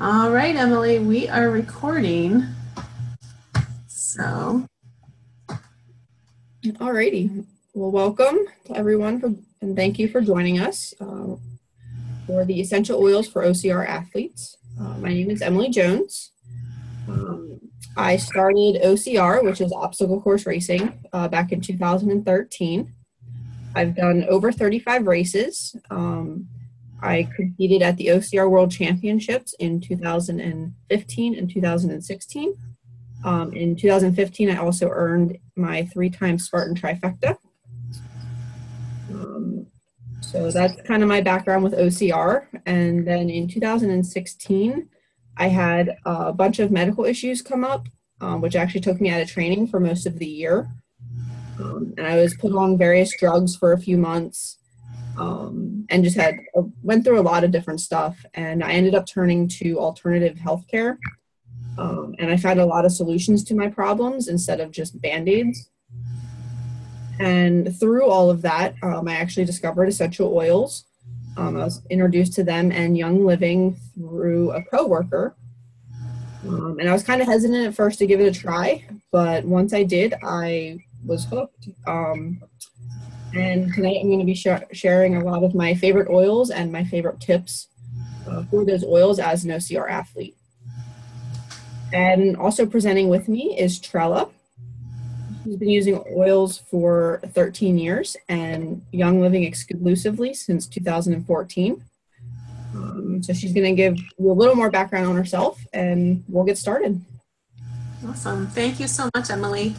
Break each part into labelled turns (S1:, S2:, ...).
S1: All right, Emily, we are recording. So,
S2: Alrighty. Well, welcome to everyone and thank you for joining us for the Essential Oils for OCR Athletes. My name is Emily Jones. I started OCR, which is obstacle course racing, back in 2013. I've done over 35 races. I competed at the OCR World Championships in 2015 and 2016. In 2015, I also earned my 3-time Spartan trifecta. So that's kind of my background with OCR. And then in 2016, I had a bunch of medical issues come up, which actually took me out of training for most of the year. And I was put on various drugs for a few months, and just went through a lot of different stuff. And I ended up turning to alternative healthcare. And I found a lot of solutions to my problems instead of just Band-Aids. And through all of that, I actually discovered essential oils. I was introduced to them and Young Living through a coworker. And I was kind of hesitant at first to give it a try, but once I did, I was hooked. And tonight I'm going to be sharing a lot of my favorite oils and my favorite tips for those oils as an OCR athlete. And also presenting with me is Trella. She's been using oils for 13 years and Young Living exclusively since 2014. So she's going to give you a little more background on herself and we'll get started.
S1: awesome. Thank you so much, Emily.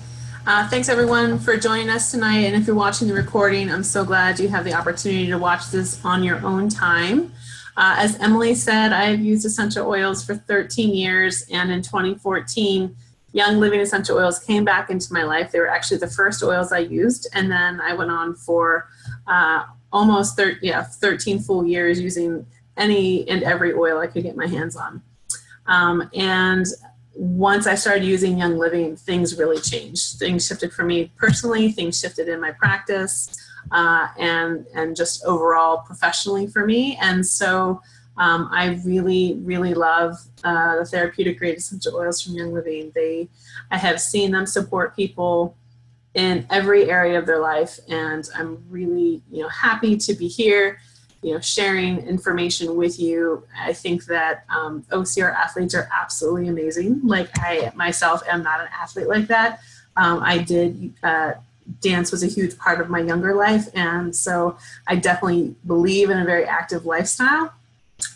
S1: Thanks, everyone, for joining us tonight. And if you're watching the recording, I'm so glad you have the opportunity to watch this on your own time. As Emily said, I've used essential oils for 13 years, and in 2014, Young Living essential oils came back into my life. They were actually the first oils I used, and then I went on for almost 13 full years using any and every oil I could get my hands on. And once I started using Young Living, things really changed. Things shifted for me personally, things shifted in my practice, and just overall professionally for me. And so I really, really love the therapeutic grade essential oils from Young Living. I have seen them support people in every area of their life, and I'm really, happy to be here, sharing information with you. I think that OCR athletes are absolutely amazing. Like, I myself am not an athlete like that. Dance was a huge part of my younger life, and so I definitely believe in a very active lifestyle,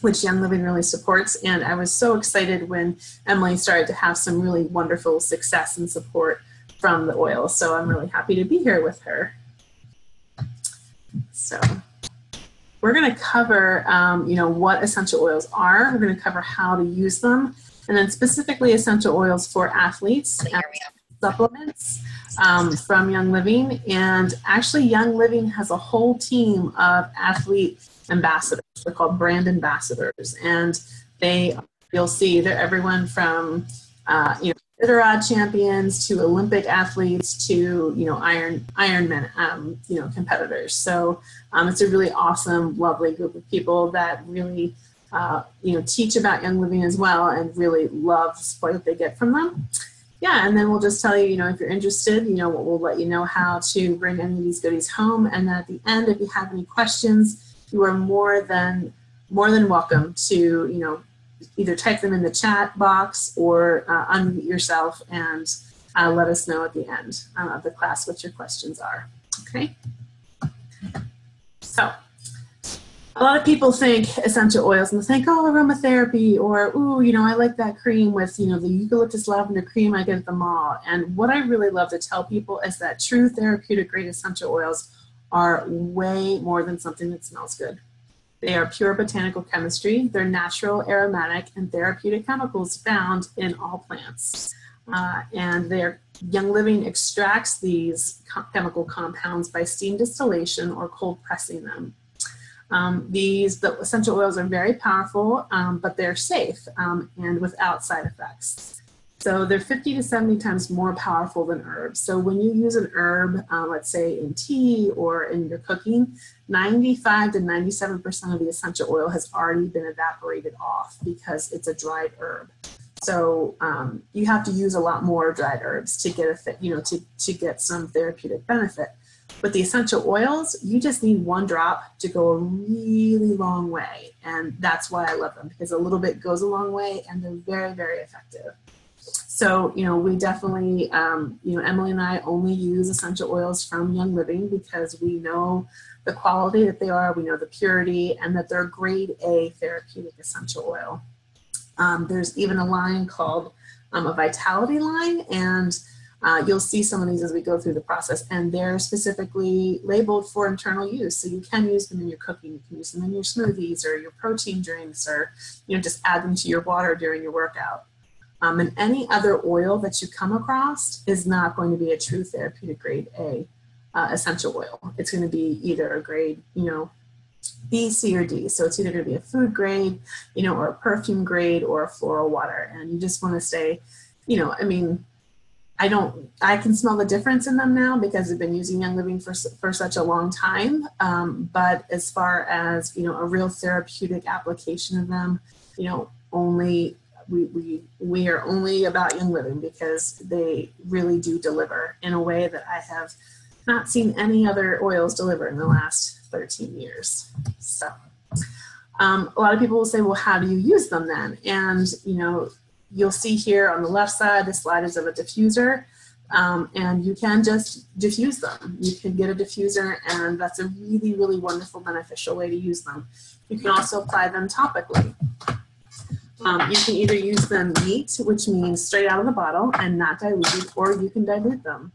S1: which Young Living really supports. And I was so excited when Emily started to have some really wonderful success and support from the oil. So I'm really happy to be here with her. So we're going to cover, what essential oils are. We're going to cover how to use them, and then specifically essential oils for athletes and supplements from Young Living. And actually, Young Living has a whole team of athlete ambassadors. They're called brand ambassadors, and you'll see they're everyone from Iditarod champions to Olympic athletes to Ironman competitors. So it's a really awesome, lovely group of people that really teach about Young Living as well, and really love the support that they get from them. Yeah, and then we'll just tell you, if you're interested, we'll let you know how to bring any of these goodies home. And then at the end, if you have any questions, you are more than welcome to, either type them in the chat box or unmute yourself and let us know at the end of the class what your questions are. Okay. So a lot of people think essential oils and they think, oh, aromatherapy, or, ooh, I like that cream with, the eucalyptus lavender cream I get at the mall. And what I really love to tell people is that true therapeutic grade essential oils are way more than something that smells good. They are pure botanical chemistry. They're natural, aromatic, and therapeutic chemicals found in all plants. And Young Living extracts these chemical compounds by steam distillation or cold pressing them. The essential oils are very powerful, but they're safe and without side effects. So they're 50 to 70 times more powerful than herbs. So when you use an herb, let's say in tea or in your cooking, 95 to 97% of the essential oil has already been evaporated off because it's a dried herb. So you have to use a lot more dried herbs to get to get some therapeutic benefit. With the essential oils, you just need one drop to go a really long way. And that's why I love them, because a little bit goes a long way and they're very, very effective. So, we definitely, Emily and I only use essential oils from Young Living because we know the quality that they are, we know the purity, and that they're grade A therapeutic essential oil. There's even a line called a Vitality line, and you'll see some of these as we go through the process, and they're specifically labeled for internal use. So you can use them in your cooking, you can use them in your smoothies or your protein drinks, or just add them to your water during your workout. And any other oil that you come across is not going to be a true therapeutic grade A essential oil. It's going to be either a grade, B, C, or D. So it's either going to be a food grade, or a perfume grade, or a floral water. And you just want to stay, I can smell the difference in them now because I've been using Young Living for such a long time. But as far as, a real therapeutic application of them, only we are only about Young Living because they really do deliver in a way that I have not seen any other oils deliver in the last 13 years. So a lot of people will say, well, how do you use them then? And, you'll see here on the left side, the slide is of a diffuser, and you can just diffuse them. You can get a diffuser, and that's a really, really wonderful, beneficial way to use them. You can also apply them topically. You can either use them neat, which means straight out of the bottle and not diluted, or you can dilute them.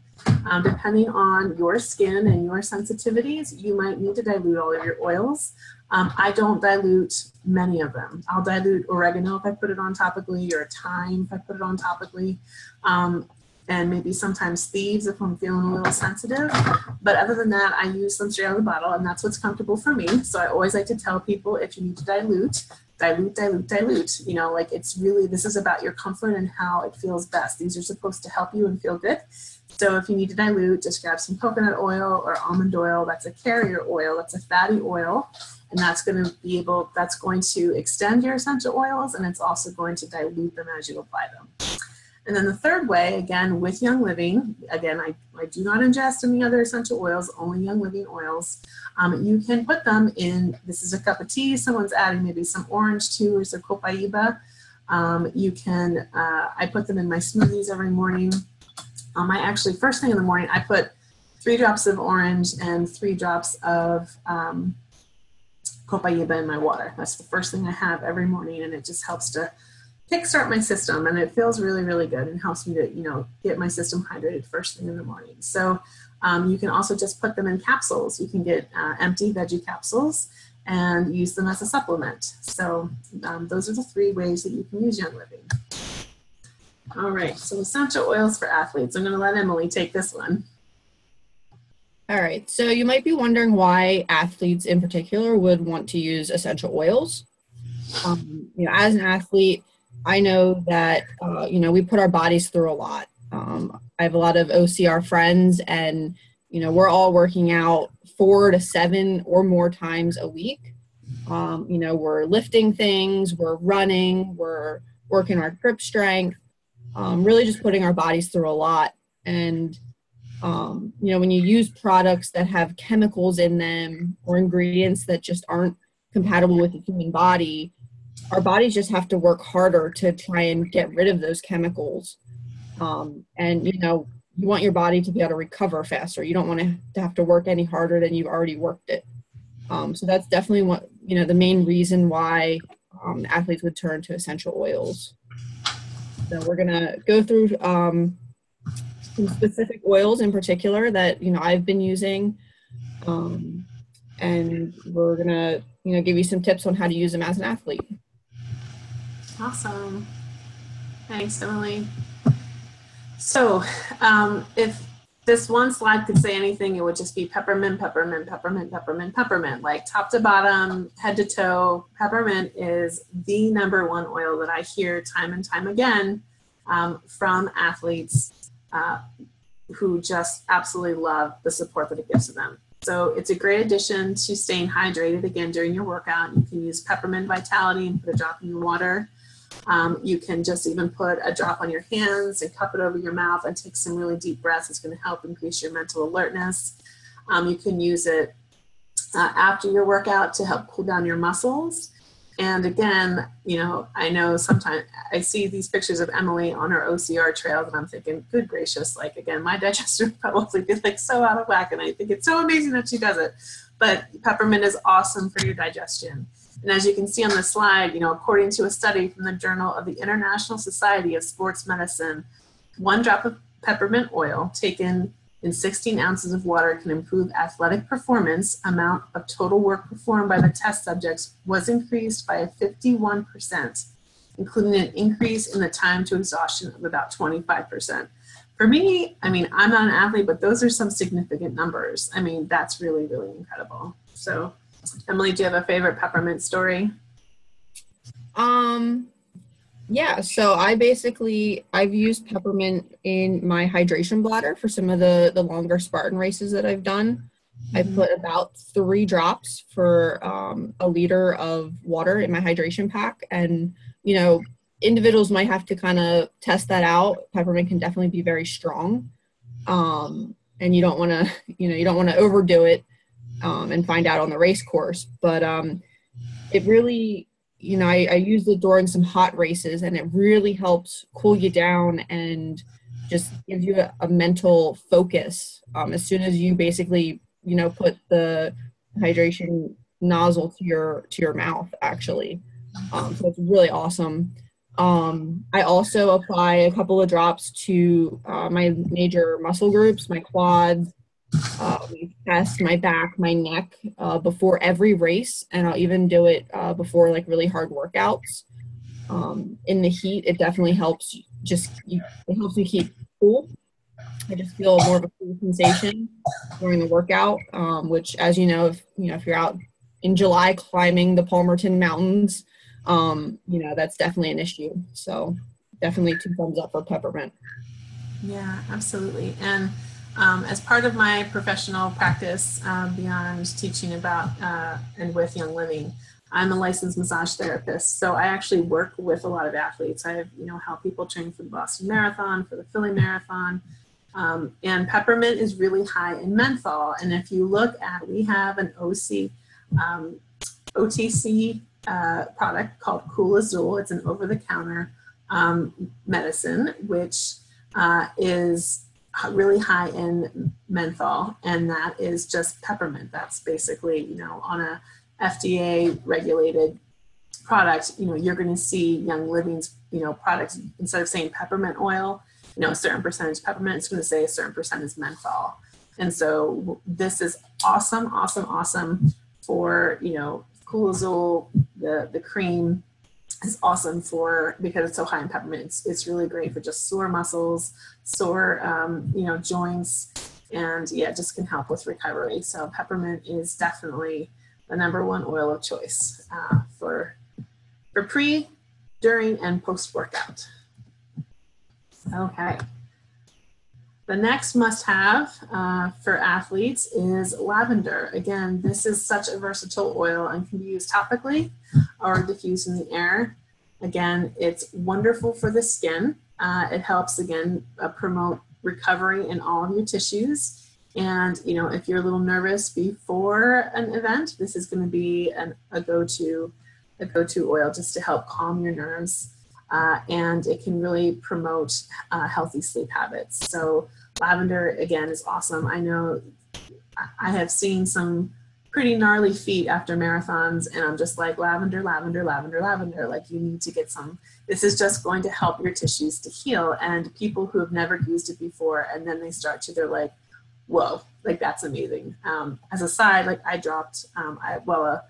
S1: Depending on your skin and your sensitivities, you might need to dilute all of your oils. I don't dilute many of them. I'll dilute oregano if I put it on topically, or thyme if I put it on topically, and maybe sometimes thieves if I'm feeling a little sensitive. But other than that, I use them straight out of the bottle, and that's what's comfortable for me. So I always like to tell people, if you need to dilute. It's really, this is about your comfort and how it feels best. These are supposed to help you and feel good. So if you need to dilute, just grab some coconut oil or almond oil. That's a carrier oil. That's a fatty oil. And that's going to extend your essential oils, and it's also going to dilute them as you apply them. And then the third way, again, with Young Living, again, I do not ingest any other essential oils, only Young Living oils. You can put them in, this is a cup of tea, someone's adding maybe some orange to, or some copaiba. I put them in my smoothies every morning. First thing in the morning, I put 3 drops of orange and 3 drops of copaiba in my water. That's the first thing I have every morning, and it just helps to kickstart my system, and it feels really, really good, and helps me to, get my system hydrated first thing in the morning. So you can also just put them in capsules. You can get empty veggie capsules and use them as a supplement. So those are the 3 ways that you can use Young Living. All right, so essential oils for athletes. I'm going to let Emily take this one.
S2: All right, so you might be wondering why athletes in particular would want to use essential oils. As an athlete, I know that, we put our bodies through a lot. I have a lot of OCR friends, and, we're all working out 4 to 7 or more times a week. We're lifting things, we're running, we're working our grip strength, really just putting our bodies through a lot. And, when you use products that have chemicals in them or ingredients that just aren't compatible with the human body, our bodies just have to work harder to try and get rid of those chemicals. And, you want your body to be able to recover faster. You don't want to have to work any harder than you've already worked it. So that's definitely what, the main reason why athletes would turn to essential oils. So we're going to go through some specific oils in particular that, I've been using. And we're going to, give you some tips on how to use them as an athlete.
S1: Awesome. Thanks, Emily. So if this one slide could say anything, it would just be peppermint, peppermint, peppermint, peppermint, peppermint. Like top to bottom, head to toe, peppermint is the #1 oil that I hear time and time again from athletes who just absolutely love the support that it gives to them. So it's a great addition to staying hydrated again during your workout. You can use peppermint vitality and put a drop in your water. You can just even put a drop on your hands and cup it over your mouth and take some really deep breaths. It's going to help increase your mental alertness. You can use it after your workout to help cool down your muscles. And again, you know, I know sometimes I see these pictures of Emily on her OCR trails and I'm thinking, good gracious, like again, my digestion would probably be like so out of whack, and I think it's so amazing that she does it. But peppermint is awesome for your digestion. And as you can see on the slide, you know, according to a study from the Journal of the International Society of Sports Medicine, 1 drop of peppermint oil taken in 16 ounces of water can improve athletic performance. Amount of total work performed by the test subjects was increased by 51%, including an increase in the time to exhaustion of about 25%. For me, I mean, I'm not an athlete, but those are some significant numbers. I mean, that's really, really incredible. So, Emily, do you have a favorite peppermint story?
S2: Yeah, so I've used peppermint in my hydration bladder for some of the longer Spartan races that I've done. I put about 3 drops for a liter of water in my hydration pack. And, you know, individuals might have to kind of test that out. Peppermint can definitely be very strong. And you don't want to, you don't want to overdo it and find out on the race course. But it really, I used it during some hot races, and it really helps cool you down and just gives you a mental focus. As soon as you basically, put the hydration nozzle to your mouth, actually. So it's really awesome. I also apply a couple of drops to my major muscle groups, my quads, my chest, my back, my neck, before every race, and I'll even do it before like really hard workouts. In the heat, it definitely helps. It helps me keep cool. I just feel more of a cool sensation during the workout, which, as if you're out in July climbing the Palmerton Mountains, that's definitely an issue. So definitely 2 thumbs up for peppermint.
S1: Yeah, absolutely. And as part of my professional practice, beyond teaching about and with Young Living, I'm a licensed massage therapist. So I actually work with a lot of athletes. I have, help people train for the Boston Marathon, for the Philly Marathon. And peppermint is really high in menthol. And if you look at, we have an OTC product called Cool Azul. It's an over-the-counter medicine, which is really high in menthol, and that is just peppermint. That's basically, on a FDA regulated product, you're going to see Young Living's, products, instead of saying peppermint oil, a certain percentage peppermint, it's going to say a certain percentage menthol. And so this is awesome for, Cool Azul, the cream is awesome because it's so high in peppermint. It's really great for just sore muscles, sore, joints, and yeah, just can help with recovery. So peppermint is definitely the #1 oil of choice for pre, during, and post workout. Okay. The next must-have for athletes is lavender. Again, this is such a versatile oil and can be used topically or diffused in the air. Again, it's wonderful for the skin. It helps, again, promote recovery in all of your tissues. And, if you're a little nervous before an event, this is going to be a go-to oil just to help calm your nerves. And it can really promote healthy sleep habits. So lavender, again, is awesome. I know I have seen some pretty gnarly feet after marathons, and I'm just like, lavender, lavender, lavender, lavender. Like, you need to get some. This is just going to help your tissues to heal. And people who have never used it before, and then they're like, whoa, like, that's amazing. As a side, like, I dropped, a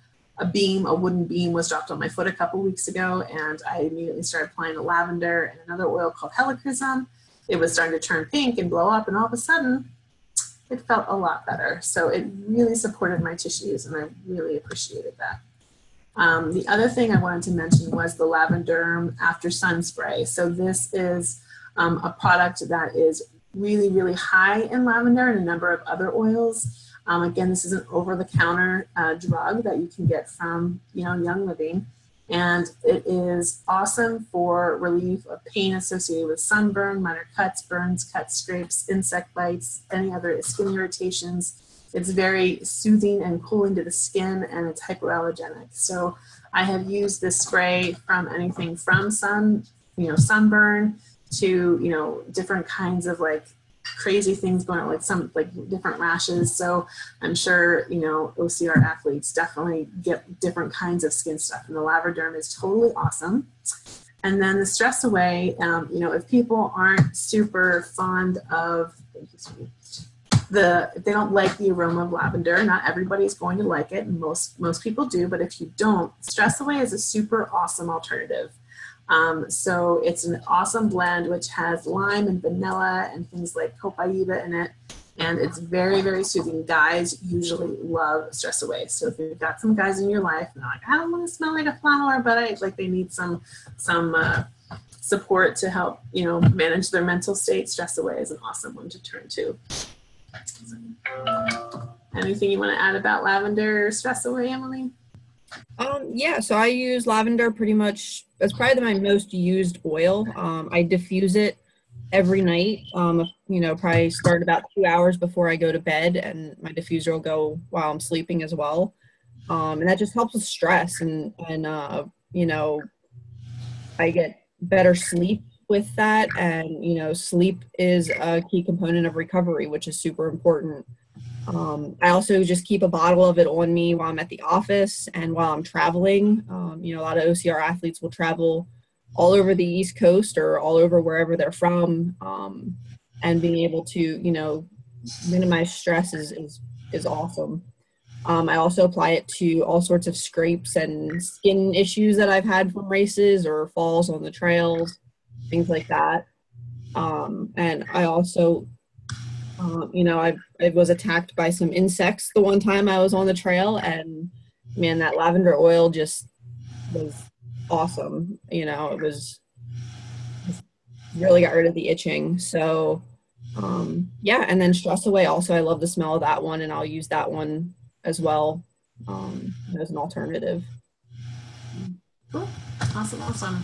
S1: wooden beam was dropped on my foot a couple weeks ago, and I immediately started applying the lavender and another oil called helichrysum. It was starting to turn pink and blow up, and all of a sudden, it felt a lot better. So it really supported my tissues, and I really appreciated that. The other thing I wanted to mention was the Lavender After Sun Spray. So this is a product that is really, really high in lavender and a number of other oils. Again, this is an over-the-counter drug that you can get from, Young Living. And it is awesome for relief of pain associated with sunburn, minor cuts, burns, cuts, scrapes, insect bites, any other skin irritations. It's very soothing and cooling to the skin, and it's hypoallergenic. So I have used this spray from anything from sunburn to, different kinds of like crazy things going on, like some like different rashes. So I'm sure, OCR athletes definitely get different kinds of skin stuff, and the Lavaderm is totally awesome. And then the Stress Away, if people aren't super fond of, if they don't like the aroma of lavender, not everybody's going to like it, and most people do, but if you don't, Stress Away is a super awesome alternative. So it's an awesome blend which has lime and vanilla and things like copaiba in it, and it's very, very soothing. Guys usually love Stress Away. So if you've got some guys in your life and they're like, I don't want to smell like a flower, but they need some support to help manage their mental state, Stress Away is an awesome one to turn to. Anything you want to add about lavender or Stress Away, Emily?
S2: Yeah, so I use lavender pretty much. That's probably my most used oil. I diffuse it every night. Probably start about 2 hours before I go to bed, and my diffuser will go while I'm sleeping as well. And that just helps with stress, and I get better sleep with that. And sleep is a key component of recovery, which is super important. I also just keep a bottle of it on me while I'm at the office and while I'm traveling. A lot of OCR athletes will travel all over the East Coast or all over wherever they're from. And being able to, minimize stress is awesome. I also apply it to all sorts of scrapes and skin issues that I've had from races or falls on the trails, things like that. And I also I was attacked by some insects the one time I was on the trail, and man, that lavender oil just was awesome. It really got rid of the itching. So, and then Stress Away also, I love the smell of that one, and I'll use that one as well as an alternative.
S1: Cool. Awesome.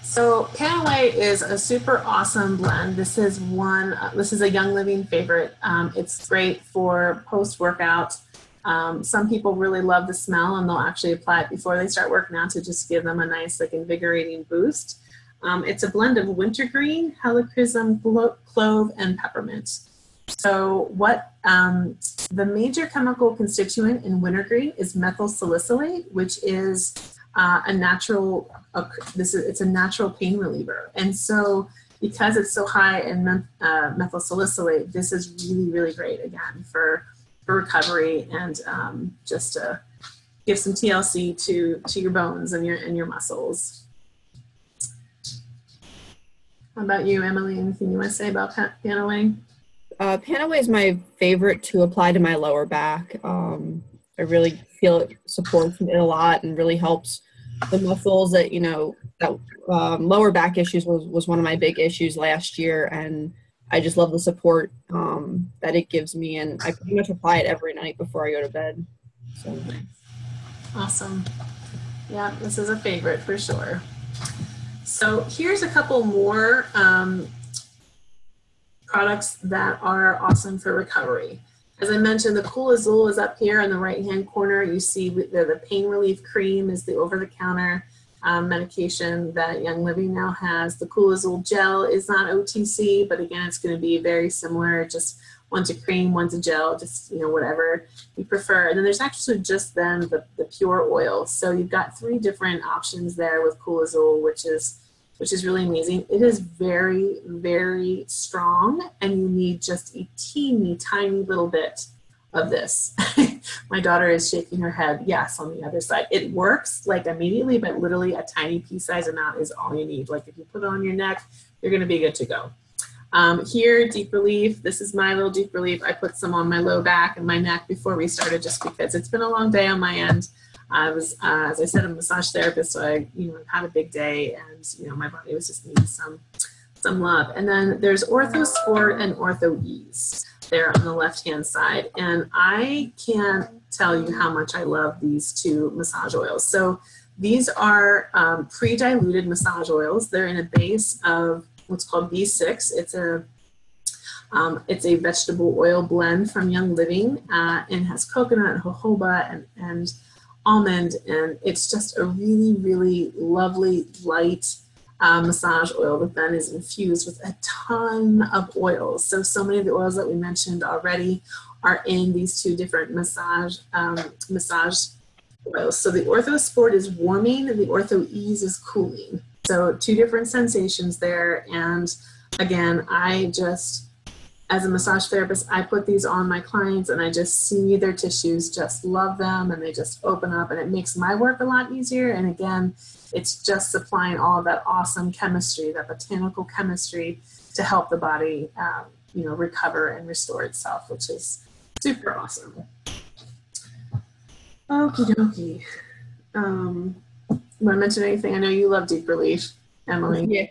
S1: So Panaway is a super awesome blend. This is a Young Living favorite. It's great for post-workout. Some people really love the smell, and they'll actually apply it before they start working out to just give them a nice, invigorating boost. It's a blend of wintergreen, helichrysum, clove, and peppermint. So what the major chemical constituent in wintergreen is methyl salicylate, which is it's a natural pain reliever. And so because it's so high in methyl salicylate, this is really, really great, again, for recovery and just to give some TLC to your bones and your muscles. How about you, Emily? Anything you want to say about Panaway?
S2: Panaway is my favorite to apply to my lower back. I really feel it supports it a lot and really helps the muscles that, lower back issues was one of my big issues last year. And I just love the support that it gives me. And I pretty much apply it every night before I go to bed. So.
S1: Awesome. Yeah, this is a favorite for sure. So here's a couple more products that are awesome for recovery. As I mentioned, the Cool Azul is up here in the right-hand corner. You see the pain relief cream is the over-the-counter medication that Young Living now has. The Cool Azul gel is not OTC, but again, it's going to be very similar. Just one's a cream, one's a gel, just whatever you prefer. And then there's actually just then the pure oil. So you've got 3 different options there with Cool Azul, which is really amazing. It is very, very strong, and you need just a teeny tiny little bit of this. My daughter is shaking her head yes on the other side. It works immediately, but literally a tiny pea-sized amount is all you need. If you put it on your neck, you're going to be good to go. Here, Deep Relief. This is my little Deep Relief. I put some on my low back and my neck before we started, just because it's been a long day on my end. I was, as I said, a massage therapist, so I, had a big day, and my body was just needing some some love. And then there's Ortho Sport and Ortho Ease there on the left-hand side. And I can't tell you how much I love these two massage oils. So these are pre-diluted massage oils. They're in a base of what's called B6. It's a vegetable oil blend from Young Living, and has coconut, jojoba, and almond, and it's just a really, really lovely, light massage oil that then is infused with a ton of oils. So many of the oils that we mentioned already are in these two different massage oils. So the Ortho Sport is warming and the Ortho Ease is cooling. So two different sensations there. And again, as a massage therapist, I put these on my clients and I just see their tissues just love them and they just open up, and it makes my work a lot easier. And again, it's just supplying all of that awesome chemistry, that botanical chemistry to help the body, recover and restore itself, which is super awesome. Okie dokie. Want to mention anything? I know you love Deep Relief, Emily.
S2: Yeah.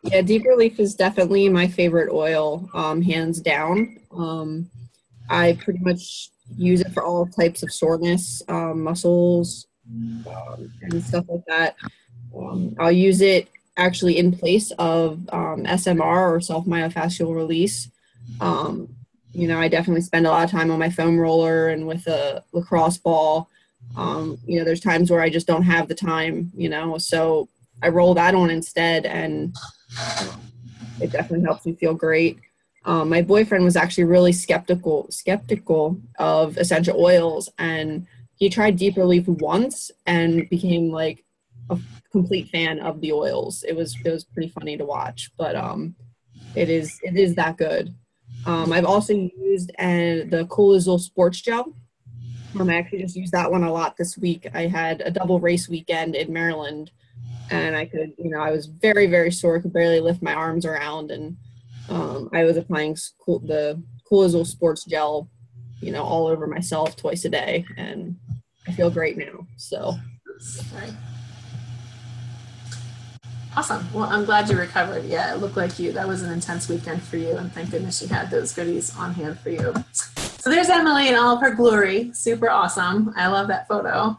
S2: Yeah, Deep Relief is definitely my favorite oil, hands down. I pretty much use it for all types of soreness, muscles, and stuff like that. I'll use it actually in place of SMR or self-myofascial release. I definitely spend a lot of time on my foam roller and with a lacrosse ball. There's times where I just don't have the time, so I roll that on instead, and it definitely helps me feel great. My boyfriend was actually really skeptical of essential oils, and he tried Deep Relief once and became like a complete fan of the oils. It was pretty funny to watch, but it is that good. I've also used the Coolizol Sports Gel. I actually just used that one a lot this week. I had a double race weekend in Maryland, and I was very, very sore, could barely lift my arms around, and I was applying the Coolizol Sports Gel, all over myself twice a day, and I feel great now. So.
S1: Right. Awesome. Well, I'm glad you recovered. Yeah, it looked like that was an intense weekend for you, and thank goodness you had those goodies on hand for you. So there's Emily in all of her glory. Super awesome. I love that photo.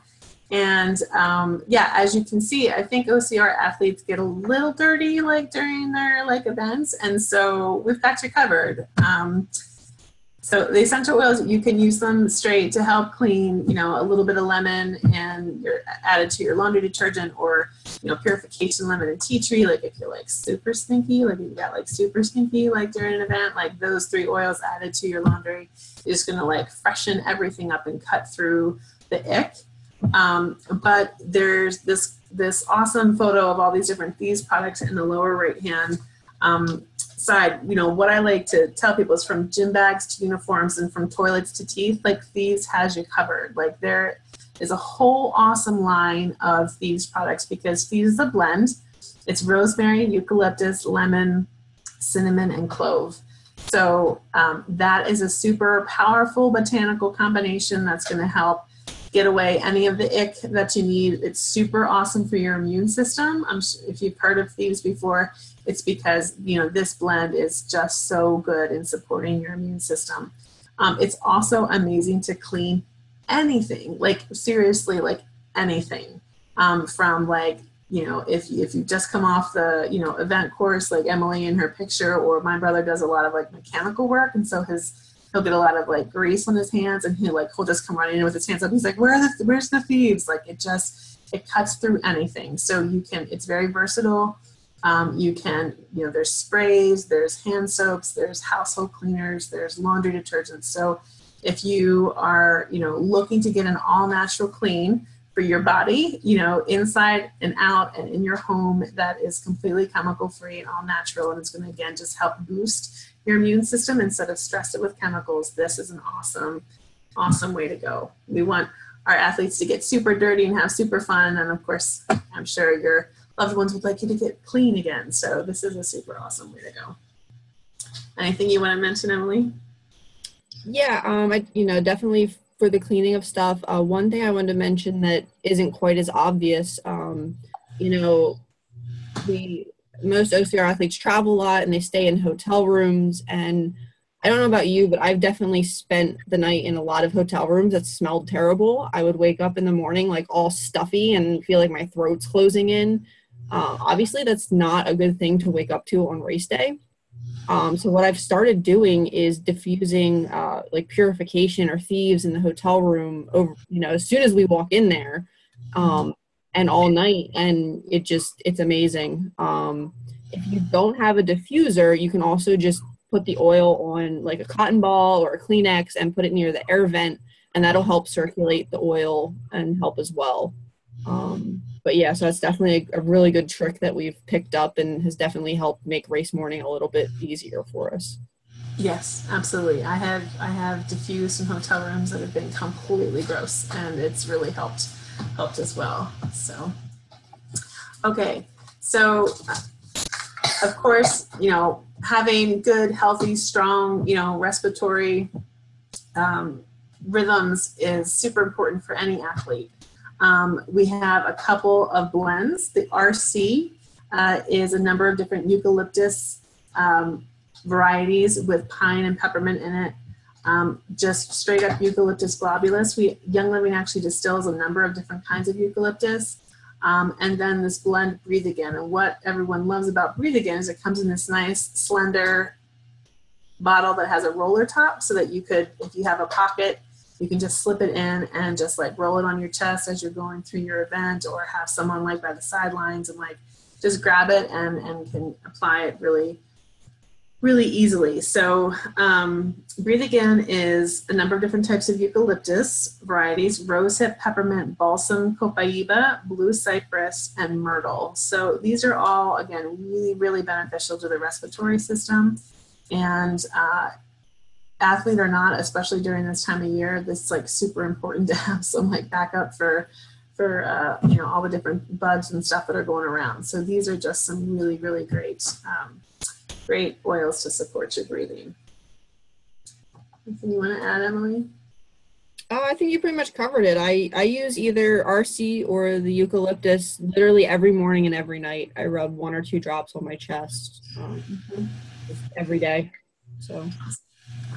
S1: And as you can see, I think OCR athletes get a little dirty during their events, and so we've got you covered. So the essential oils, you can use them straight to help clean, a little bit of lemon and add it to your laundry detergent, or, purification lemon and tea tree. If you're super stinky, you got super stinky, during an event, those 3 oils added to your laundry is going to freshen everything up and cut through the ick. But there's this awesome photo of all these different Thieves products in the lower right hand side. What I like to tell people is, from gym bags to uniforms and from toilets to teeth, Thieves has you covered. There is a whole awesome line of Thieves products, because Thieves is a blend. It's rosemary, eucalyptus, lemon, cinnamon, and clove. So that is a super powerful botanical combination that's going to help get away any of the ick that you need. It's super awesome for your immune system. If you've heard of Thieves before, it's because, this blend is just so good in supporting your immune system. It's also amazing to clean anything, seriously, anything. From if you just come off the, event course, like Emily in her picture, or my brother does a lot of mechanical work. And so he'll get a lot of grease on his hands, and he'll just come running in with his hands up. He's like, where's the Thieves? It cuts through anything. So it's very versatile. There's sprays, there's hand soaps, there's household cleaners, there's laundry detergents. So if you are, looking to get an all natural clean for your body, inside and out and in your home, that is completely chemical free and all natural. And it's going to, again, just help boost your immune system instead of stress it with chemicals. This is an awesome way to go. We want our athletes to get super dirty and have super fun. And of course, I'm sure your loved ones would like you to get clean again. So this is a super awesome way to go. Anything you want to mention, Emily?
S2: Yeah, definitely for the cleaning of stuff. One thing I wanted to mention that isn't quite as obvious, most OCR athletes travel a lot and they stay in hotel rooms. And I don't know about you, but I've definitely spent the night in a lot of hotel rooms that smelled terrible. I would wake up in the morning like all stuffy and feel like my throat's closing in. Obviously, that's not a good thing to wake up to on race day. So what I've started doing is diffusing like purification or thieves in the hotel room over, as soon as we walk in there, and all night, and it's amazing. If you don't have a diffuser, you can also just put the oil on like a cotton ball or a Kleenex and put it near the air vent, and that'll help circulate the oil and help as well. But yeah, so that's definitely a really good trick that we've picked up and has definitely helped make race morning a little bit easier for us.
S1: Yes, absolutely. I have diffused in hotel rooms that have been completely gross, and it's really helped as well. So, okay. So, of course, having good, healthy, strong, respiratory rhythms is super important for any athlete. We have a couple of blends. The RC is a number of different eucalyptus varieties with pine and peppermint in it. Just straight up eucalyptus globulus. Young Living actually distills a number of different kinds of eucalyptus. And then this blend, Breathe Again. And what everyone loves about Breathe Again is it comes in this nice, slender bottle that has a roller top so that you could, if you have a pocket, you can just slip it in and just like roll it on your chest as you're going through your event, or have someone like by the sidelines and like just grab it and can apply it really, really easily. So Breathe Again is a number of different types of eucalyptus varieties: rosehip, peppermint, balsam, copaiba, blue cypress, and myrtle. So these are all, again, really, really beneficial to the respiratory system. And athlete or not, especially during this time of year, this is like super important to have some like backup for all the different bugs and stuff that are going around. So these are just some really, really great oils to support your breathing. Anything you want to add, Emily?
S2: I think you pretty much covered it. I use either RC or the eucalyptus literally every morning and every night. I rub 1 or 2 drops on my chest every day. So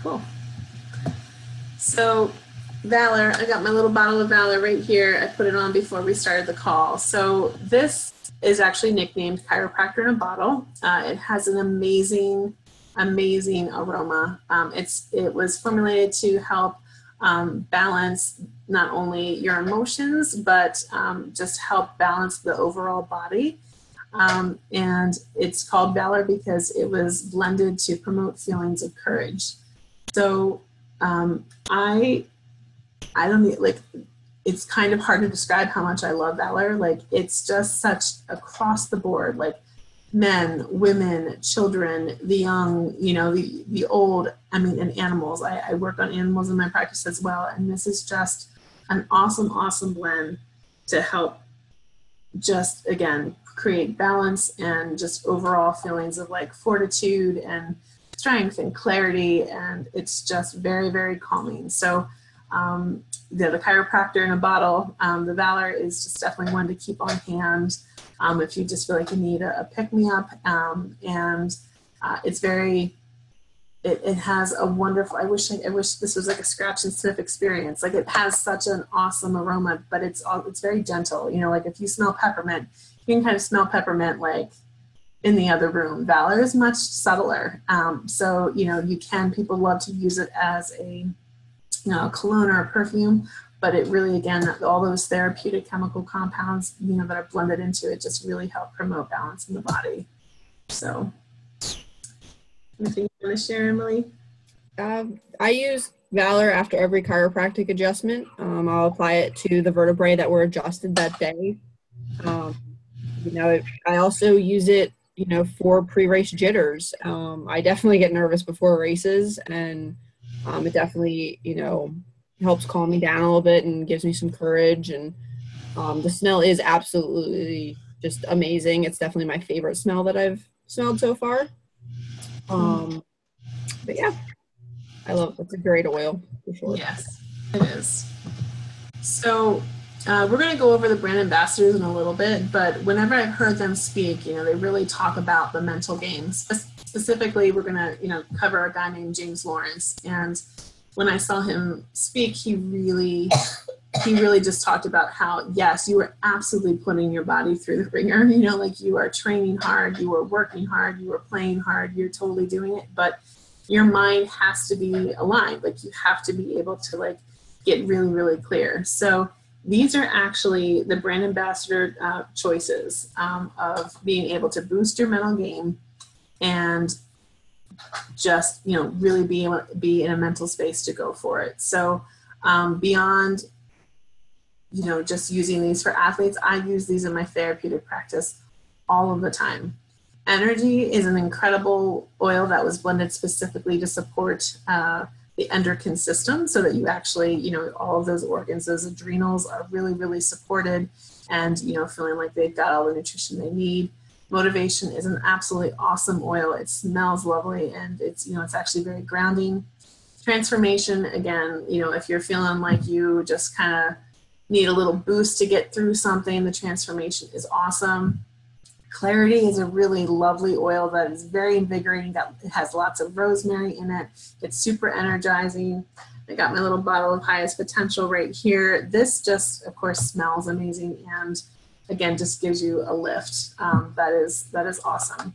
S1: cool. So Valor, I got my little bottle of Valor right here. I put it on before we started the call. So this is actually nicknamed Chiropractor in a Bottle. It has an amazing, amazing aroma. It was formulated to help balance not only your emotions, but just help balance the overall body. And it's called Valor because it was blended to promote feelings of courage. So I don't need, like, it's kind of hard to describe how much I love Valor. Like, it's just such across the board, like men, women, children, the young, the old, and animals. I work on animals in my practice as well. And this is just an awesome, awesome blend to help just, again, create balance and just overall feelings of like fortitude and strength and clarity. And it's just very, very calming. So the Chiropractor in a Bottle, the Valor is just definitely one to keep on hand if you just feel like you need a pick-me-up. And it's very, it has a wonderful, I wish this was like a scratch and sniff experience. Like, it has such an awesome aroma, but it's very gentle. Like if you smell peppermint, you can kind of smell peppermint like in the other room. Valor is much subtler. So, people love to use it as a cologne or a perfume, but it really, again, all those therapeutic chemical compounds, that are blended into it just really help promote balance in the body. So, anything you want to share, Emily?
S2: I use Valor after every chiropractic adjustment. I'll apply it to the vertebrae that were adjusted that day. I also use it, for pre-race jitters. I definitely get nervous before races, and it definitely, helps calm me down a little bit and gives me some courage. And the smell is absolutely just amazing. It's definitely my favorite smell that I've smelled so far. But yeah, I love it. It's a great oil for sure.
S1: Yes, it is. So We're going to go over the brand ambassadors in a little bit, but whenever I've heard them speak, they really talk about the mental game. Specifically, we're going to, cover a guy named James Lawrence. And when I saw him speak, he really just talked about how, yes, you are absolutely putting your body through the ringer. Like you are training hard, you are working hard, you are playing hard, you're totally doing it, but your mind has to be aligned. Like you have to be able to like get really, really clear. So these are actually the brand ambassador choices of being able to boost your mental game and just, really be able to be in a mental space to go for it. So beyond, just using these for athletes, I use these in my therapeutic practice all of the time. Energy is an incredible oil that was blended specifically to support the endocrine system so that you actually, all of those organs, those adrenals are really, really supported and, feeling like they've got all the nutrition they need. Motivation is an absolutely awesome oil. It smells lovely and it's actually very grounding. Transformation, again, if you're feeling like you just kind of need a little boost to get through something, the transformation is awesome. Clarity is a really lovely oil that is very invigorating. It has lots of rosemary in it. It's super energizing. I got my little bottle of highest potential right here. This just, of course, smells amazing and again, just gives you a lift. That is awesome.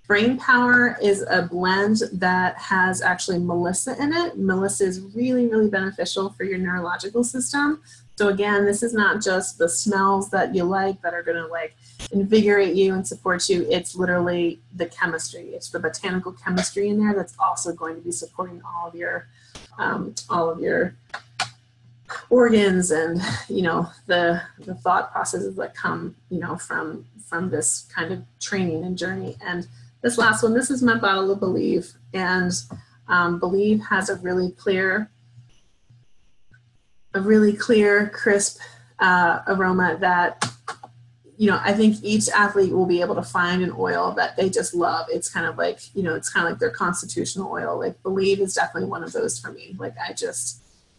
S1: Brain Power is a blend that has actually Melissa in it. Melissa is really, really beneficial for your neurological system. So again, this is not just the smells that you like that are going to like invigorate you and support you. It's literally the chemistry. It's the botanical chemistry in there that's also going to be supporting all of your organs and the thought processes that come from this kind of training and journey. And this last one, this is my bottle of Believe, and Believe has a really clear, crisp aroma that, I think each athlete will be able to find an oil that they just love. It's kind of like, their constitutional oil. Like Believe is definitely one of those for me. Like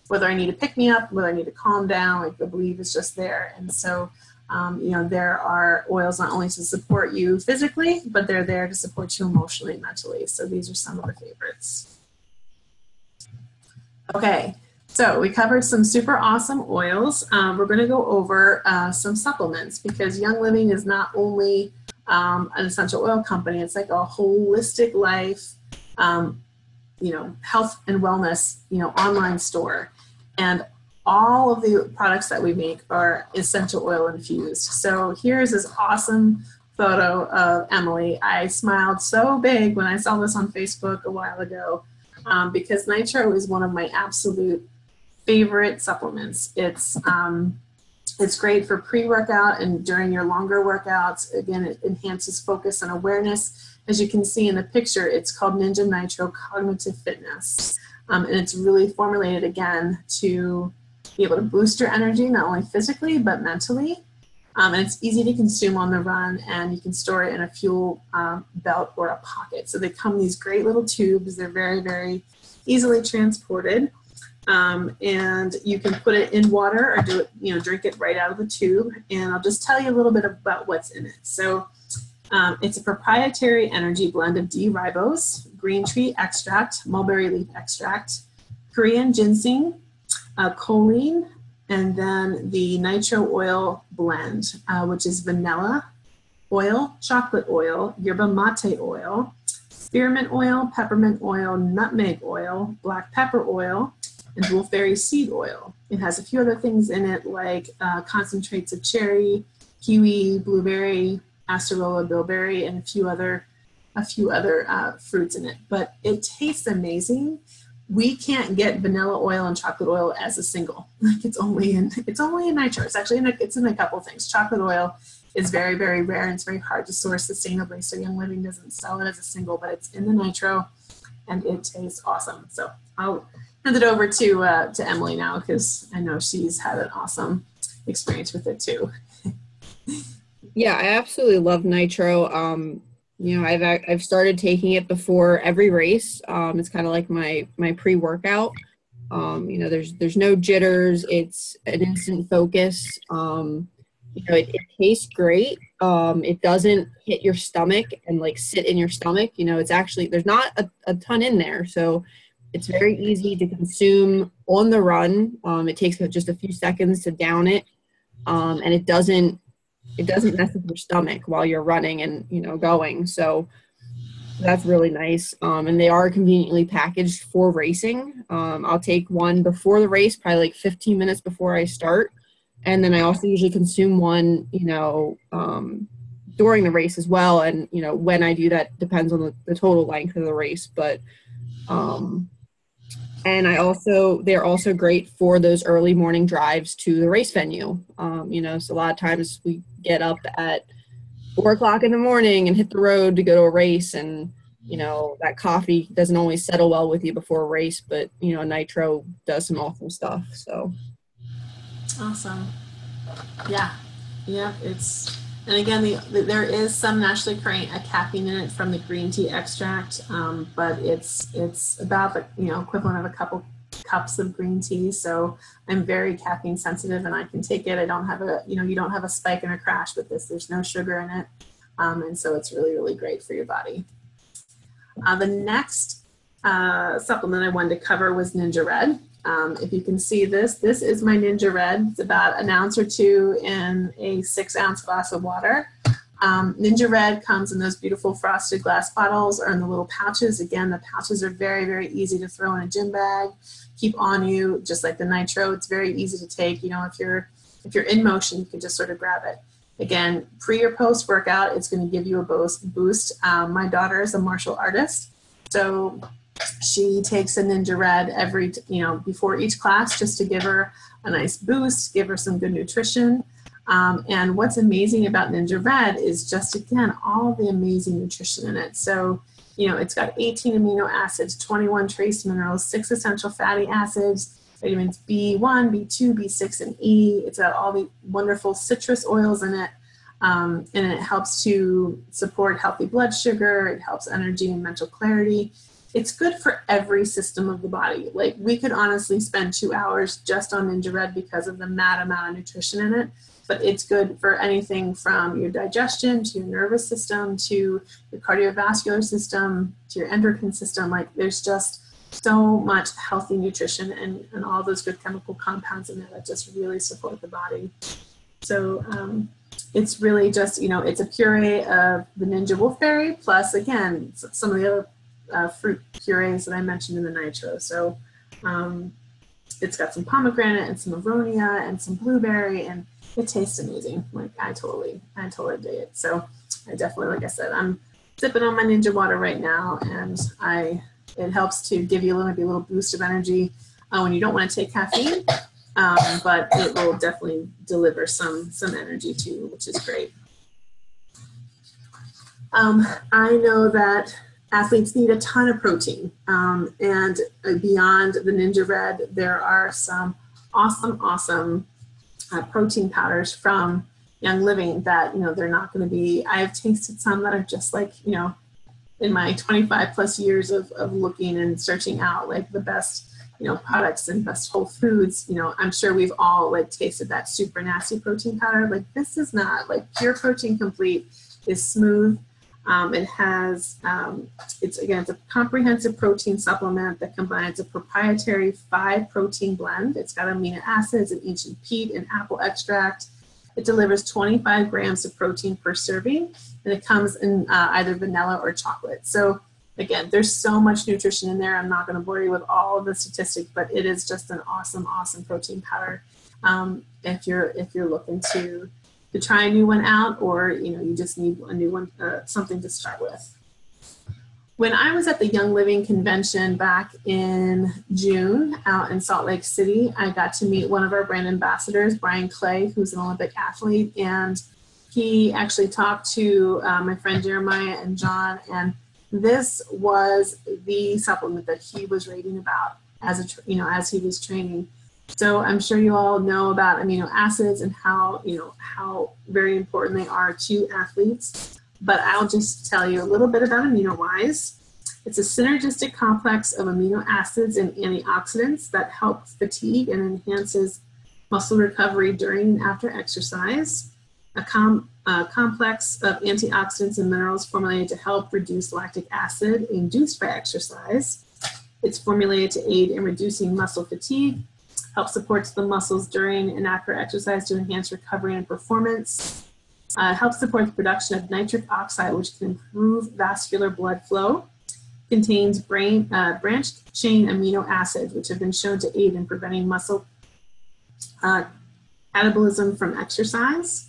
S1: whether I need to pick me up, whether I need to calm down, like the Believe is just there. And so, there are oils not only to support you physically, but they're there to support you emotionally and mentally. So these are some of the favorites. Okay. So we covered some super awesome oils. We're going to go over some supplements because Young Living is not only an essential oil company, it's like a holistic life, health and wellness, online store. And all of the products that we make are essential oil infused. So here's this awesome photo of Emily. I smiled so big when I saw this on Facebook a while ago because nitro is one of my absolute favorite supplements. It's great for pre-workout and during your longer workouts. Again, it enhances focus and awareness. As you can see in the picture, it's called Ninja Nitro Cognitive Fitness. And it's really formulated again to be able to boost your energy, not only physically, but mentally. And it's easy to consume on the run, and you can store it in a fuel belt or a pocket. So they come in these great little tubes. They're very, very easily transported. And you can put it in water or do it, drink it right out of the tube. And I'll just tell you a little bit about what's in it. So it's a proprietary energy blend of D-ribose, green tree extract, mulberry leaf extract, Korean ginseng, choline, and then the nitro oil blend, which is vanilla oil, chocolate oil, yerba mate oil, spearmint oil, peppermint oil, nutmeg oil, black pepper oil, and wolfberry seed oil. It has a few other things in it like concentrates of cherry, kiwi, blueberry, acerola, bilberry, and a few other fruits in it. But it tastes amazing. We can't get vanilla oil and chocolate oil as a single. Like it's only in nitro. It's actually it's in a couple things. Chocolate oil is very, very rare and it's very hard to source sustainably. So Young Living doesn't sell it as a single, but it's in the nitro and it tastes awesome. So I'll hand it over to Emily now because I know she's had an awesome experience with it too.
S2: Yeah, I absolutely love nitro. I've started taking it before every race. It's kind of like my pre-workout. There's no jitters. It's an instant focus. It tastes great. It doesn't hit your stomach and like sit in your stomach. It's actually, there's not a ton in there. So it's very easy to consume on the run. It takes just a few seconds to down it. And it doesn't mess with your stomach while you're running and, going. So that's really nice. And they are conveniently packaged for racing. I'll take one before the race, probably like 15 minutes before I start. And then I also usually consume one, during the race as well. And, when I do that depends on the total length of the race. But, and they're also great for those early morning drives to the race venue. So a lot of times we get up at 4 o'clock in the morning and hit the road to go to a race, and that coffee doesn't always settle well with you before a race, but nitro does some awesome stuff. So
S1: awesome. Yeah, and again, there is some naturally occurring caffeine in it from the green tea extract, but it's about the equivalent of a couple cups of green tea. So I'm very caffeine sensitive, and I can take it. I don't have you don't have a spike and a crash with this. There's no sugar in it, and so it's really, really great for your body. The next supplement I wanted to cover was Ninja Red. If you can see this is my Ninja Red. It's about an ounce or two in a 6-ounce glass of water. Ninja Red comes in those beautiful frosted glass bottles or in the little pouches. Again, the pouches are very, very easy to throw in a gym bag, keep on you, just like the nitro. It's very easy to take. If you're in motion, you can just sort of grab it. Again, pre or post workout, it's going to give you a boost. My daughter is a martial artist, so she takes a Ninja Red before each class, just to give her a nice boost, give her some good nutrition. And what's amazing about Ninja Red is just, again, all the amazing nutrition in it. So, it's got 18 amino acids, 21 trace minerals, 6 essential fatty acids, vitamins B1, B2, B6, and E. It's got all the wonderful citrus oils in it. And it helps to support healthy blood sugar. It helps energy and mental clarity. It's good for every system of the body. Like, we could honestly spend 2 hours just on Ninja Red because of the mad amount of nutrition in it. But it's good for anything from your digestion to your nervous system to your cardiovascular system to your endocrine system. Like, there's just so much healthy nutrition and all those good chemical compounds in there that just really support the body. So it's really just, it's a puree of the Ninja Wolfberry plus, again, some of the other fruit purees that I mentioned in the nitro. So it's got some pomegranate and some aronia and some blueberry, and it tastes amazing. Like, I totally dig it. So I definitely, like I said, I'm sipping on my Ninja water right now, and it helps to give you a little boost of energy when you don't want to take caffeine, but it will definitely deliver some energy too, which is great. I know that athletes need a ton of protein, and beyond the Ninja Red, there are some awesome protein powders from Young Living that, they're not going to be, I have tasted some that are just like, in my 25 plus years of looking and searching out like the best, products and best whole foods, I'm sure we've all like tasted that super nasty protein powder. Like, this is not, like, Pure Protein Complete is smooth. It has, it's a comprehensive protein supplement that combines a proprietary 5 protein blend. It's got amino acids and ancient peat and apple extract. It delivers 25 grams of protein per serving, and it comes in either vanilla or chocolate. So again, there's so much nutrition in there. I'm not going to bore you with all of the statistics, but it is just an awesome protein powder. If you're looking to try a new one out, or you just need a new one, something to start with. When I was at the Young Living convention back in June out in Salt Lake City, I got to meet one of our brand ambassadors, Brian Clay, who's an Olympic athlete, and he actually talked to my friend Jeremiah and John, and this was the supplement that he was raving about as he was training. So I'm sure you all know about amino acids and how very important they are to athletes. But I'll just tell you a little bit about AminoWise. It's a synergistic complex of amino acids and antioxidants that help fatigue and enhances muscle recovery during and after exercise. A complex of antioxidants and minerals formulated to help reduce lactic acid induced by exercise. It's formulated to aid in reducing muscle fatigue, help support the muscles during and after exercise to enhance recovery and performance, helps support the production of nitric oxide, which can improve vascular blood flow, contains branched chain amino acids, which have been shown to aid in preventing muscle catabolism from exercise,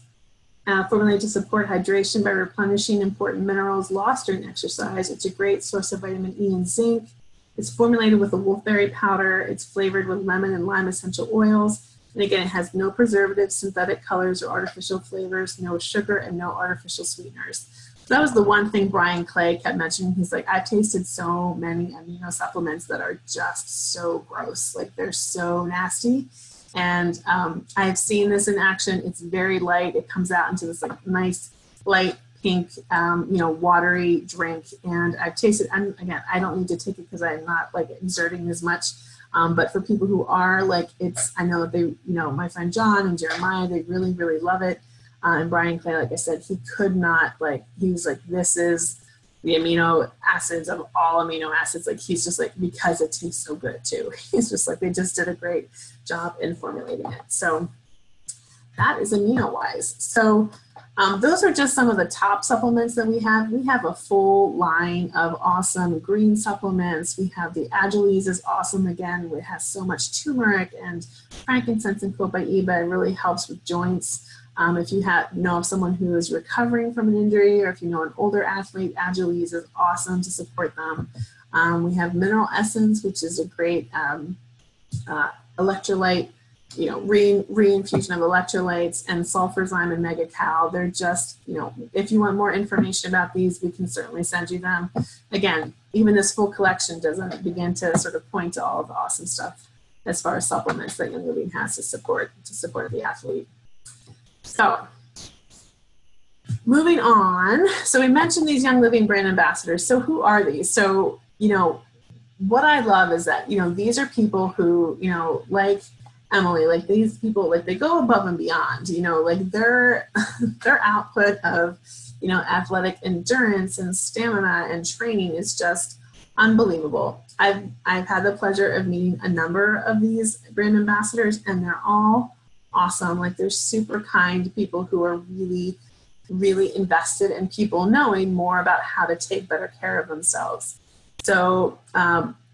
S1: formulated to support hydration by replenishing important minerals lost during exercise. It's a great source of vitamin E and zinc. It's formulated with a wolfberry powder. It's flavored with lemon and lime essential oils. And again, it has no preservatives, synthetic colors, or artificial flavors, no sugar, and no artificial sweeteners. So that was the one thing Brian Clay kept mentioning. He's like, I've tasted so many amino supplements that are just so gross. Like, they're so nasty. And I've seen this in action. It's very light. It comes out into this like nice light pink, watery drink. And I've tasted, and again, I don't need to take it because I'm not like exerting as much. But for people who are, like, I know they, my friend John and Jeremiah, they really, really love it. And Brian Clay, like I said, he could not, he was like, this is the amino acids of all amino acids. Like, he's just like, because it tastes so good too. He's just like, they just did a great job in formulating it. So that is amino-wise. So those are just some of the top supplements that we have. We have a full line of awesome green supplements. We have the Agiles is awesome again. It has so much turmeric and frankincense and copaiba. It really helps with joints. If you know of someone who is recovering from an injury, or if you know an older athlete, Agiles is awesome to support them. We have Mineral Essence, which is a great electrolyte, reinfusion of electrolytes, and Sulfurzyme and Mega-Cal. They're just, if you want more information about these, we can certainly send you them. Again, even this full collection doesn't begin to sort of point to all of the awesome stuff as far as supplements that Young Living has to support the athlete. So moving on, so we mentioned these Young Living brand ambassadors. So who are these? So, what I love is that, these are people who, like Emily, like these people, like they go above and beyond, like their output of, athletic endurance and stamina and training is just unbelievable. I've had the pleasure of meeting a number of these brand ambassadors, and they're all awesome. Like, they're super kind people who are really, really invested in people knowing more about how to take better care of themselves. So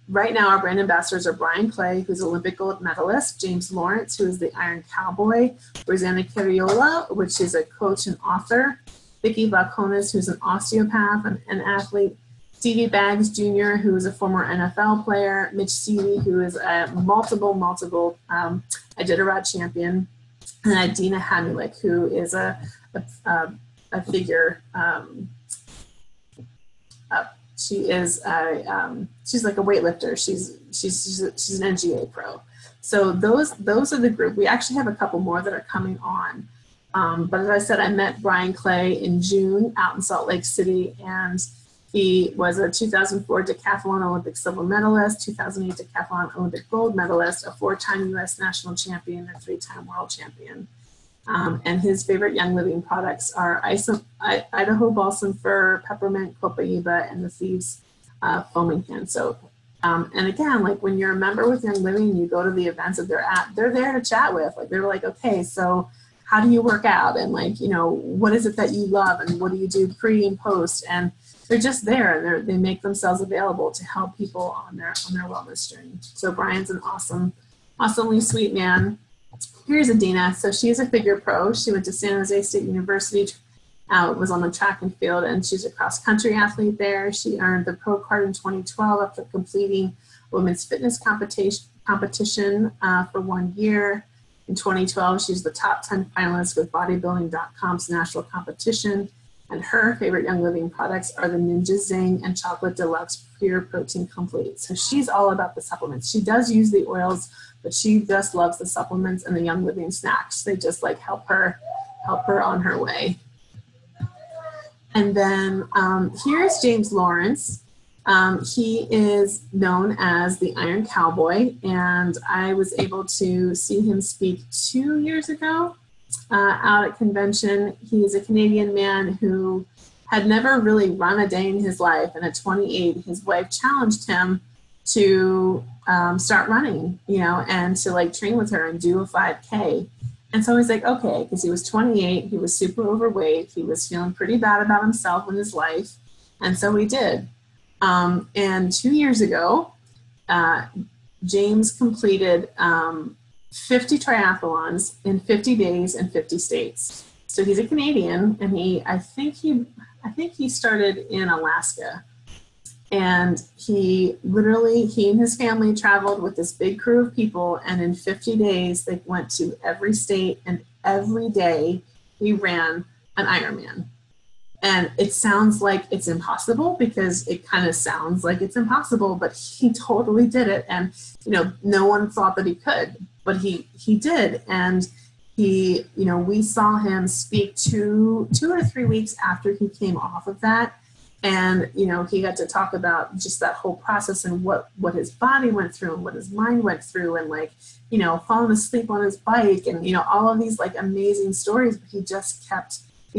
S1: right now our brand ambassadors are Brian Clay, who's an Olympic gold medalist, James Lawrence, who is the Iron Cowboy, Rosanna Cariola, which is a coach and author, Vicky Valconis, who's an osteopath and an athlete, Stevie Baggs Jr., who is a former NFL player, Mitch Seeley, who is a multiple Iditarod champion, and Adina Hanulik, who is a figure. She's like a weightlifter. She's an NGA pro. So those are the group. We actually have a couple more that are coming on. But as I said, I met Brian Clay in June out in Salt Lake City, and he was a 2004 decathlon Olympic silver medalist, 2008 decathlon Olympic gold medalist, a 4-time U.S. national champion, a 3-time world champion. And his favorite Young Living products are Idaho Balsam Fir, Peppermint, Copaiba, and the Thieves Foaming Hand Soap. And again, like, when you're a member with Young Living, you go to the events that they're at, they're there to chat with. Like, they're like, okay, so how do you work out? And like, what is it that you love? And what do you do pre and post? And they're just there, and they make themselves available to help people on their wellness journey. So Brian's an awesomely sweet man. Here's Adina. So she is a figure pro. She went to San Jose State University, was on the track and field, and she's a cross country athlete there. She earned the pro card in 2012 after completing women's fitness competition for 1 year. In 2012, she's the top 10 finalist with bodybuilding.com's national competition. And her favorite Young Living products are the Ninja Zing and Chocolate Deluxe Pure Protein Complete. So she's all about the supplements. She does use the oils, but she just loves the supplements and the Young Living snacks. They just like help her on her way. And then here's James Lawrence. He is known as the Iron Cowboy, and I was able to see him speak 2 years ago out at convention. He is a Canadian man who had never really run a day in his life, and at 28, his wife challenged him to start running, and to like train with her and do a 5K. And so he's like, okay, because he was 28, he was super overweight, he was feeling pretty bad about himself and his life, and so he did. And 2 years ago, James completed 50 triathlons in 50 days in 50 states. So he's a Canadian, and I think he started in Alaska. And he and his family traveled with this big crew of people, and in 50 days, they went to every state, and every day he ran an Ironman. And it sounds like it's impossible, because it kind of sounds like it's impossible, but he totally did it. And, no one thought that he could, but he did. And we saw him speak 2 or 3 weeks after he came off of that. And, he got to talk about just that whole process and what his body went through and what his mind went through, and falling asleep on his bike, and, all of these like amazing stories. But he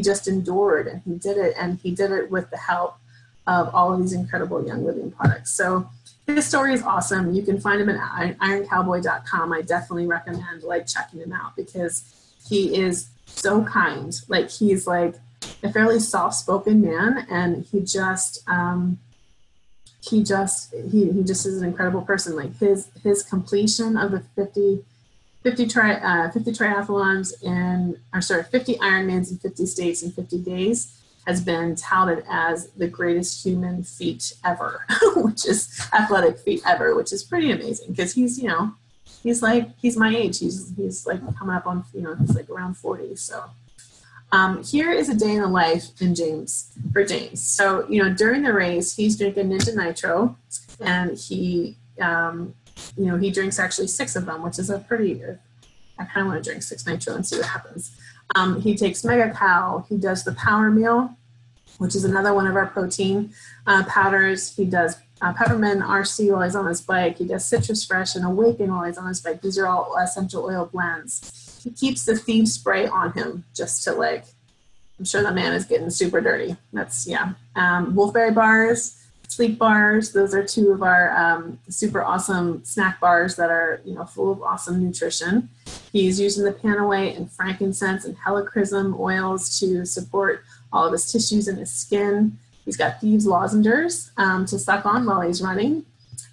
S1: just endured, and he did it. And he did it with the help of all of these incredible Young Living products. So his story is awesome. You can find him at ironcowboy.com. I definitely recommend checking him out, because he is so kind. He's like a fairly soft-spoken man, and he just is an incredible person. Like his completion of the 50 triathlons 50 Ironmans in 50 states in 50 days has been touted as the greatest human feat ever, which is athletic feat ever, which is pretty amazing, because he's my age. He's like coming up on, he's like around 40. So here is a day in the life for James. So, during the race, he's drinking Ninja Nitro, and he drinks actually 6 of them, which is I kind of want to drink 6 Nitro and see what happens. He takes Mega Cow. He does the Power Meal, which is another one of our protein powders. He does Peppermint RC while he's on his bike. He does Citrus Fresh and Awaken while he's on his bike. These are all essential oil blends. He keeps the Thieves spray on him just to I'm sure the man is getting super dirty. That's, Wolfberry bars, Sleep bars. Those are 2 of our super awesome snack bars that are, full of awesome nutrition. He's using the Panaway and frankincense and helichrysum oils to support all of his tissues and his skin. He's got Thieves lozenges to suck on while he's running.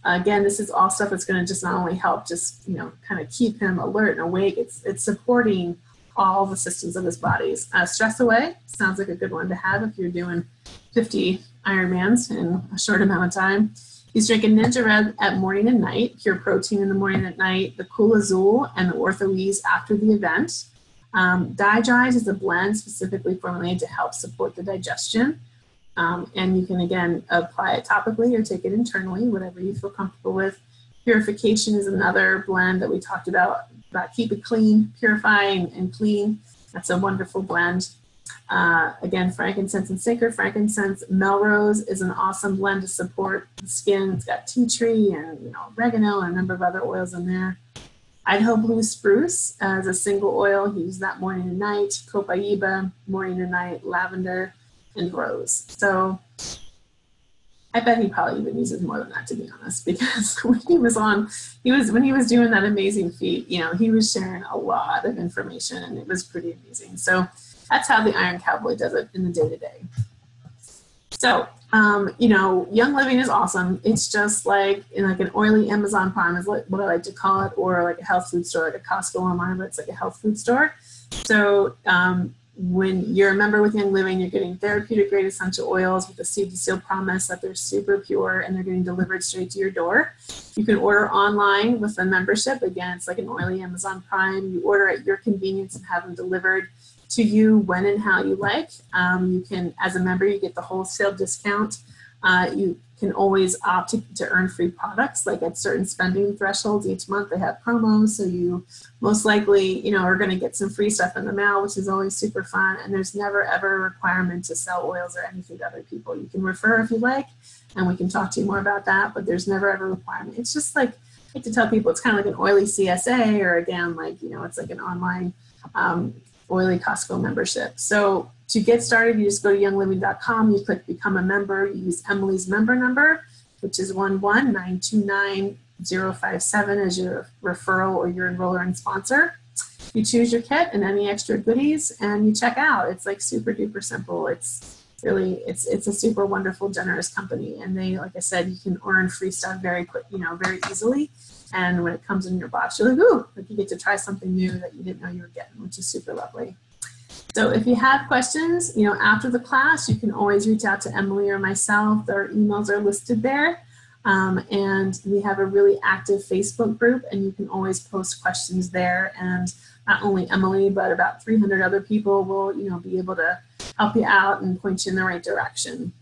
S1: Again, this is all stuff that's going to just not only help kind of keep him alert and awake, it's supporting all the systems of his bodies. Stress Away sounds like a good one to have if you're doing 50 Ironmans in a short amount of time. He's drinking Ninja Red at morning and night, pure protein in the morning and at night, the Cool Azul and the Ortho-Ease after the event. Digest is a blend specifically formulated to help support the digestion. And you can, again, apply it topically or take it internally, whatever you feel comfortable with. Purification is another blend that we talked about keep it clean, purify and clean. That's a wonderful blend. Again, frankincense and sacred frankincense. Melrose is an awesome blend to support the skin. It's got tea tree and oregano and a number of other oils in there. Idaho Blue Spruce as a single oil. He uses that morning and night. Copaiba, morning and night. Lavender and rose. So I bet he probably even uses more than that, to be honest, because when he was doing that amazing feat, he was sharing a lot of information, and it was pretty amazing. So that's how the Iron Cowboy does it in the day-to-day. So, Young Living is awesome. It's just like an oily Amazon Prime is what I like to call it, or like a health food store, like a Costco online, but it's like a health food store. So, when you're a member with Young Living, you're getting therapeutic grade essential oils with a seed to seal promise that they're super pure and they're getting delivered straight to your door. You can order online with a membership. Again, it's like an oily Amazon Prime. You order at your convenience and have them delivered to you when and how you like. You can, as a member, you get the wholesale discount. You can always opt to earn free products, like at certain spending thresholds each month. They have promos, so you most likely, are going to get some free stuff in the mail, which is always super fun. And there's never ever a requirement to sell oils or anything to other people. You can refer if you like, and we can talk to you more about that, but there's never ever a requirement. It's just like, I like to tell people, it's kind of like an oily CSA, or again, like, it's like an online oily Costco membership. So to get started, you just go to youngliving.com, you click become a member, you use Emily's member number, which is 11929 as your referral or your enroller and sponsor. You choose your kit and any extra goodies, and you check out. It's like super duper simple. It's really, it's a super wonderful, generous company. And they, like I said, you can earn free stuff very quick, very easily. And when it comes in your box, you're like, ooh, like you get to try something new that you didn't know you were getting, which is super lovely. So if you have questions, after the class, you can always reach out to Emily or myself. Our emails are listed there. And we have a really active Facebook group, and you can always post questions there. And not only Emily, but about 300 other people will, be able to help you out and point you in the right direction.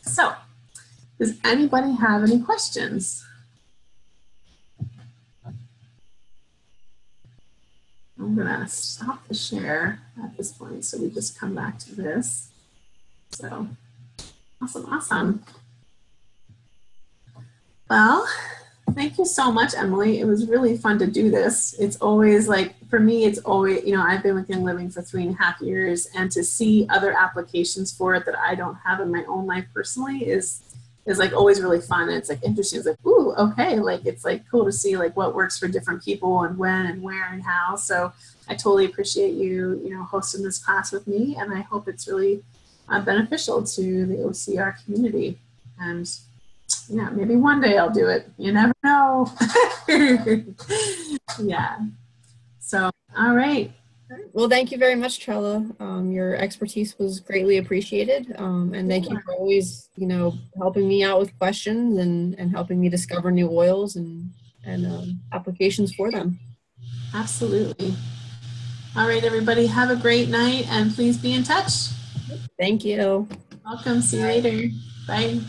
S1: So does anybody have any questions? I'm gonna stop the share at this point, so we just come back to this. So awesome. Well, thank you so much, Emily. It was really fun to do this. It's always like, for me, it's always, I've been with Young Living for 3.5 years, and to see other applications for it that I don't have in my own life personally is like always really fun. And it's like interesting. It's like, ooh, okay. Like, it's like cool to see like what works for different people and when and where and how. So I totally appreciate you, hosting this class with me. And I hope it's really beneficial to the OCR community. And yeah, maybe one day I'll do it. You never know. Yeah. So, all right.
S2: Well, thank you very much, Trella. Your expertise was greatly appreciated. And thank you for always, helping me out with questions and helping me discover new oils and applications for them.
S1: Absolutely. All right, everybody, have a great night, and please be in touch.
S2: Thank you.
S1: Welcome. See you later. Bye.